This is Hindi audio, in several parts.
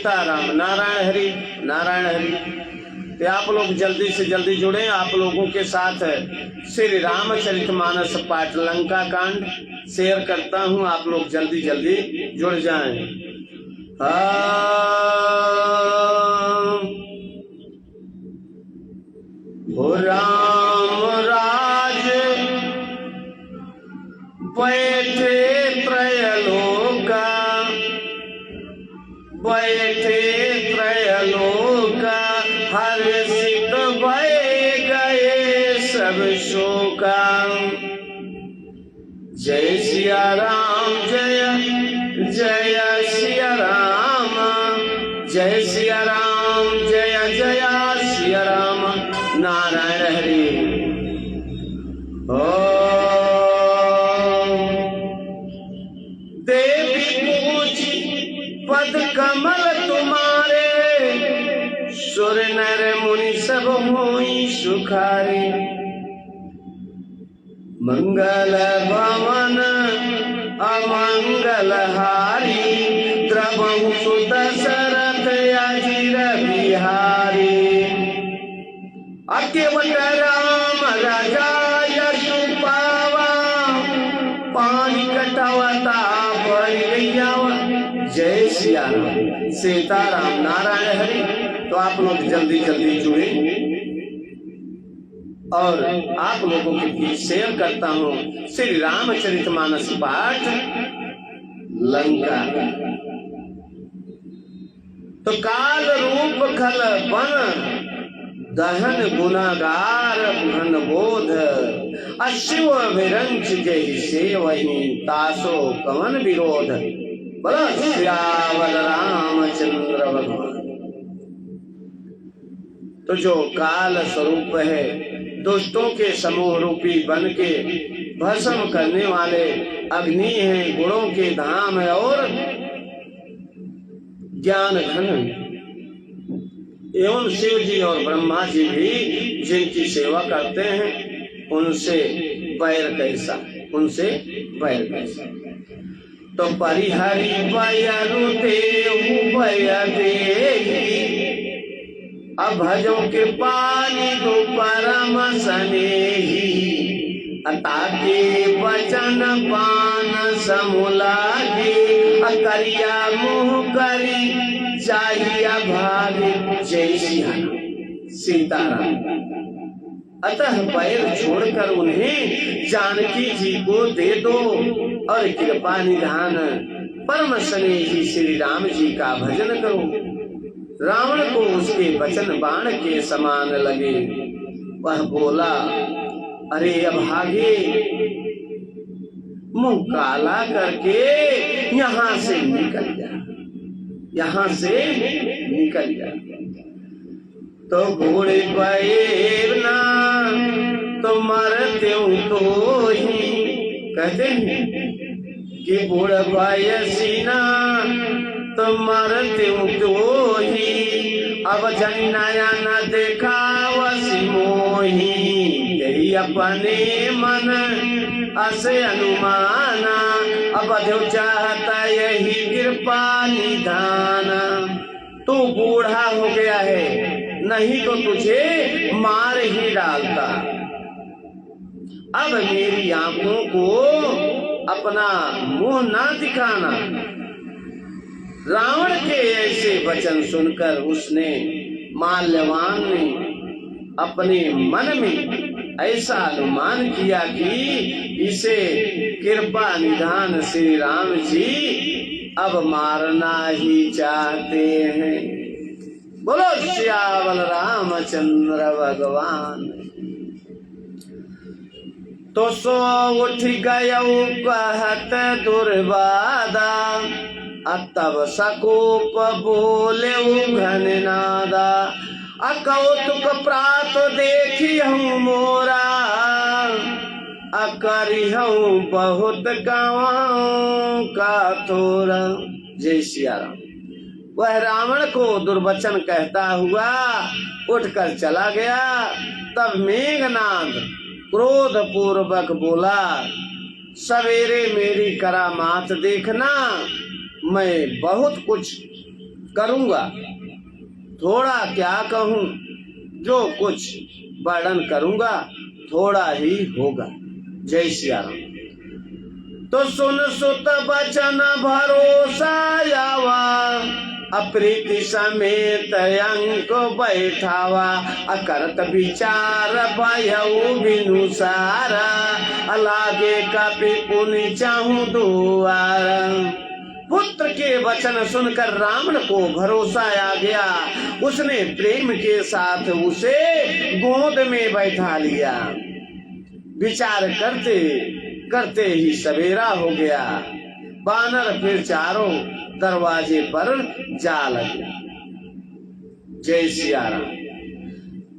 सीताराम। नारायण हरि, नारायण हरि। तो आप लोग जल्दी से जल्दी जुड़े। आप लोगों के साथ श्री रामचरितमानस पाठ लंका कांड शेयर करता हूँ, आप लोग जल्दी जल्दी जुड़ जाएं। हो राम राज बैठे त्रयलोका, बैठे त्रयलोका, हर्षित भय गए सब शोका। जय सिया राम, जय जय सिया राम, जय सिया राम, जय जय सिया राम। नारायण हरि। देवी पूजी पद कमल तुम्हारे, सुर नर मुनि सब होई सुखारे। मंगल भवन अमंगल हारी, द्रवहु सुत शरथ अजिर बिहारी। अकेवट राम राजा यशु पावा, पानी कटावता बलियावा। जय सिया राम, सीताराम, नारायण हरि। तो आप लोग जल्दी जल्दी जुड़े और आप लोगों के बीच शेयर करता हूँ श्री रामचरितमानस पाठ लंका। तो काल रूप खल बन, दहन गुनागार घन बोध, अशिव विरंच जय से वही तासो कवन विरोध। बोलो श्यावल रामचंद्र भगवान। तो जो काल स्वरूप है, दुष्टों के समूह रूपी बन के भस्म करने वाले अग्नि है, गुणों के धाम है और ज्ञान घन। एवं शिव जी और ब्रह्मा जी भी जिनकी सेवा करते हैं, उनसे बैर कैसा, उनसे बैर कैसा। तो परिहरि बयरु देहु बय देहि, अभजों के पानी दो परम स्नेही। अताके वचन पान समूलागे, अकरिया मुँह करी चाहिए भागे। जय सिया सीताराम। अतः पैर छोड़कर उन्हें जानकी जी को दे दो और कृपा निधान परम स्नेही श्री राम जी का भजन करो। रावण को उसके वचन बाण के समान लगे। वह बोला, अरे अभागे, मुंह काला करके यहाँ से निकल जा, यहाँ से निकल जा। तो घोड़े पैरना तो मरते तो ही, कहते हैं कि बूढ़ बयसीना तो मरते तो ही। अब जन्नाया न देखा वसी मोही, यही अपने मन असे अनुमाना। अब जो चाहता यही कृपा निधाना। तू बूढ़ा हो गया है, नहीं तो तुझे मार ही डालता। अब मेरी आंखों को अपना मुंह ना दिखाना। रावण के ऐसे वचन सुनकर उसने, माल्यवान ने अपने मन में ऐसा अनुमान किया कि इसे कृपा निधान श्री राम जी अब मारना ही चाहते हैं। बोलो श्यावल रामचंद्र भगवान। तो सो उठ गयो कहत दुर्वादा, तब सकोप बोले घन नादा। अकौतुक प्रात देखी हूँ मोरा, अकरी हूँ बहुत गाँव का थोड़ा। जय सिया राम। वह रावण को दुर्वचन कहता हुआ उठकर चला गया। तब मेघनाद क्रोध पूर्वक बोला, सवेरे मेरी करामात देखना, मैं बहुत कुछ करूंगा, थोड़ा क्या कहूं, जो कुछ वर्णन करूंगा थोड़ा ही होगा। जय सिया राम। तो सुन सुत बचन भरोसा आवा, अप्रीति समेत अंक बैठावा, अकरत विचार भयउ बिनुसारा, अलागे कपि पुनि चाहूं दुआरा। पुत्र के वचन सुनकर रावण को भरोसा आ गया। उसने प्रेम के साथ उसे गोद में बैठा लिया। विचार करते करते ही सवेरा हो गया। बानर फिर चारों दरवाजे पर जा लगे। जय सिया राम।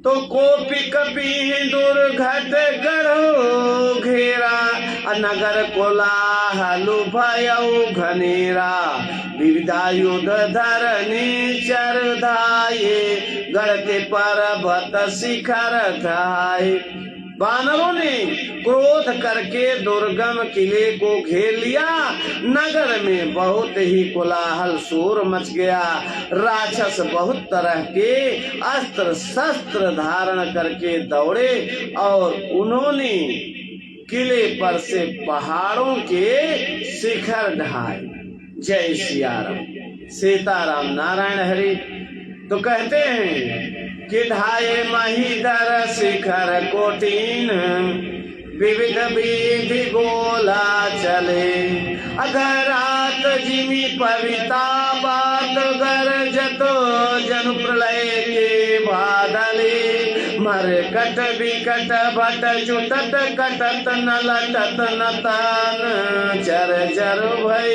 तो कोपी कपि दुर्घट गढ़ो घेरा, नगर कोलाहलु भयउ घनेरा, विविधा युद्ध धरनी चर धाये, गढ़ते पर्वत शिखर धाये। बानरों ने क्रोध करके दुर्गम किले को घेर लिया। नगर में बहुत ही कोलाहल शोर मच गया। राक्षस बहुत तरह के अस्त्र शस्त्र धारण करके दौड़े और उन्होंने किले पर से पहाड़ों के शिखर ढाए। जय सिया राम। सीताराम नारायण हरि। तो कहते हैं कि ढाए महीधर शिखर कोटिन, विविध विधि गोला चले, अधरात जिमी पविता बात गरजत जन प्रलय के बादले, मरकट विकट भट जुटत कटत न लटत न तान, चर चर भय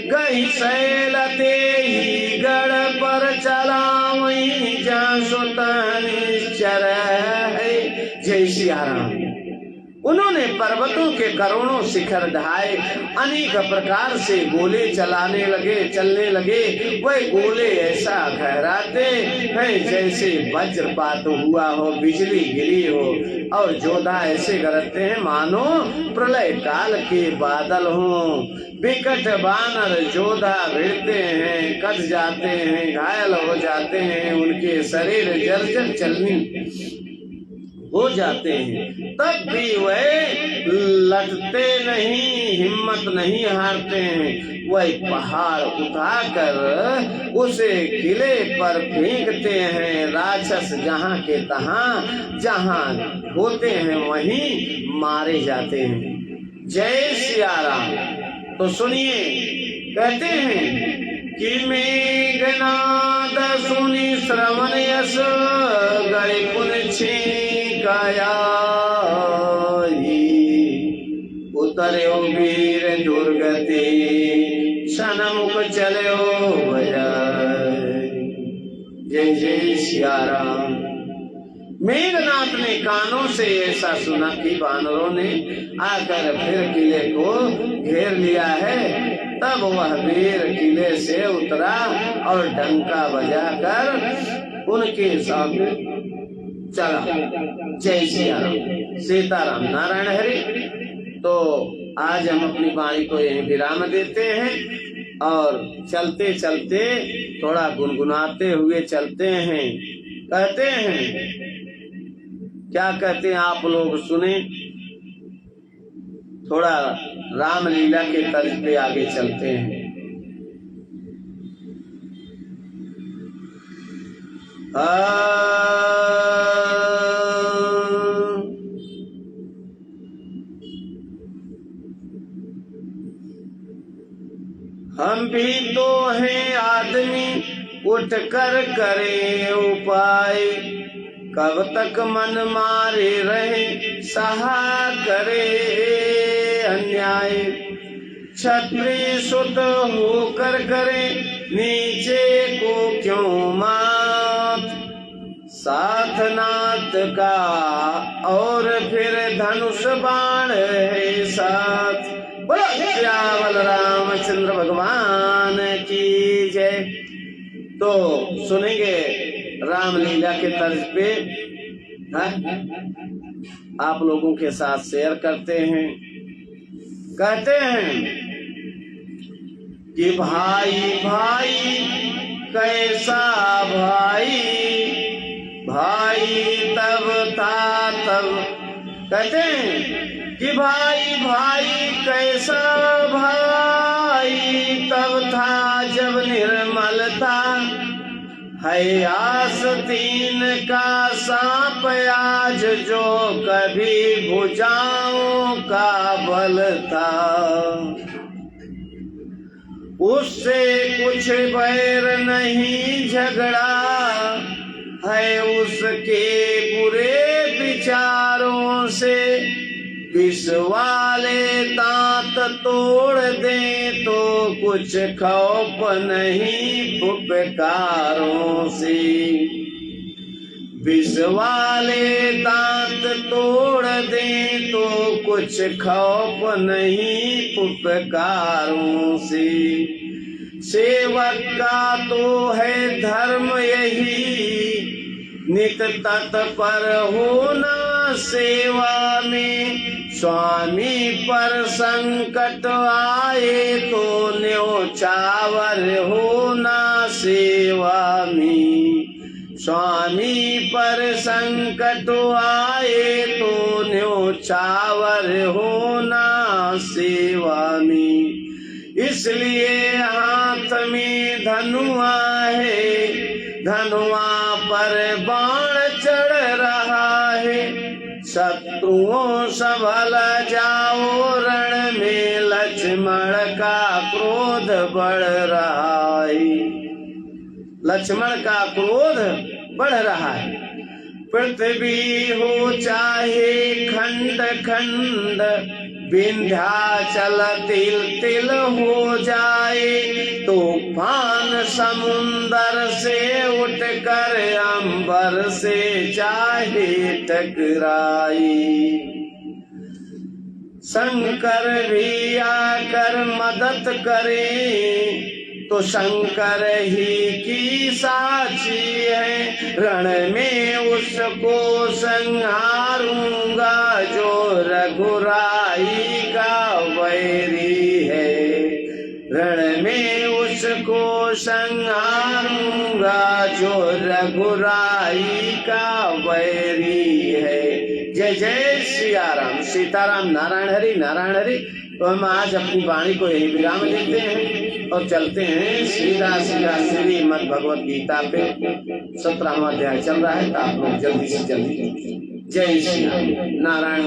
गई शैल तेहि गढ़ पर चला, वहीं जा सुतन चर है। जय सिया राम। उन्होंने पर्वतों के करोड़ों शिखर ढाए, अनेक प्रकार से गोले चलने लगे। वह गोले ऐसा गहराते हैं जैसे वज्रपात हुआ हो, बिजली गिरी हो, और जोधा ऐसे गरजते हैं मानो प्रलय काल के बादल हों। विकट बानर जोधा भिड़ते हैं, कट जाते हैं, घायल हो जाते हैं, उनके शरीर जर्जर चलनी हो जाते हैं, तब भी वह लटते नहीं, हिम्मत नहीं हारते हैं। वह पहाड़ उठाकर उसे किले पर फेंकते हैं। राक्षस जहाँ के तहाँ जहाँ होते हैं वहीं मारे जाते हैं। जय सिया राम। तो सुनिए, कहते हैं कि मेघनाद सुनि श्रवण यश, गए पुन छीकाया, उतर्यो वीर दुर्गति, सनमुख चलो भय। जय जय सिया राम। मेघनाथ ने कानों से ऐसा सुना कि बानरों ने आकर फिर किले को घेर लिया है। तब वह वीर किले से उतरा और डंका बजाकर उनके सामने चला। जय सिया राम। सीताराम नारायण हरि। तो आज हम अपनी वाणी को यहीं विराम देते हैं और चलते चलते थोड़ा गुनगुनाते हुए चलते हैं। कहते हैं, क्या कहते हैं आप लोग सुने। थोड़ा रामलीला के तर्ज पे आगे चलते हैं। हम भी तो हैं आदमी, उठकर करे उपाय, कब तक मन मारे रहे, सहा करे अन्याय। क्षत्रिय सुत होकर करे, नीचे को क्यों मात, साथ नाथ का और फिर धनुष बाण है साथ। बोलो श्यामल रामचंद्र भगवान की जय। तो सुनेंगे रामलीला के तर्ज पे, आप लोगों के साथ शेयर करते हैं। कहते हैं कि भाई भाई कैसा भाई, भाई तब था तब। कहते हैं कि भाई भाई कैसा भाई तब था जब निर्मल था, है आस्तीन का सांप आज जो कभी भुजाओं का बल था। उससे कुछ बैर नहीं झगड़ा, है उसके बुरे विचारों से। विष वाले दांत तोड़ दे तो कुछ खौफ नहीं फुफकारों से। विष वाले दांत तोड़ दे तो कुछ खौफ नहीं फुफकारों से। सेवक का तो है धर्म यही, नित तत्पर होना सेवा में। स्वामी पर संकट आए तो न्योछावर होना सेवा में। स्वामी पर संकट आए तो न्योछावर होना सेवा में। इसलिए हाथ में धनुआ है, धनुआ पर बाण चढ़ रहा है। शत्रुओं संभल जाओ रण में, लक्ष्मण का क्रोध बढ़ रहा है। लक्ष्मण का क्रोध बढ़ रहा है। पृथ्वी हो चाहे खंड खंड, विंध्याचल तिल तिल हो जाए। तूफान समुंदर से उठकर अंबर से चाहे टकराए। शंकर भी आकर मदद करे तो शंकर ही की साक्षी है। रण में उसको संहारूंगा जो रघुराई का वैरी है। रण में उसको संहारूंगा जो रघुराई का वैरी है। जय जय सिया राम, सीताराम, नारायण हरि नारायण हरि। तो हम आज अपनी वाणी को यही विराम देते हैं और चलते हैं सीधा सीधा श्रीमद् भगवत गीता पे। 17वां अध्याय चल रहा है, तो आप लोग जल्दी से जल्दी। जय श्री राम, नारायण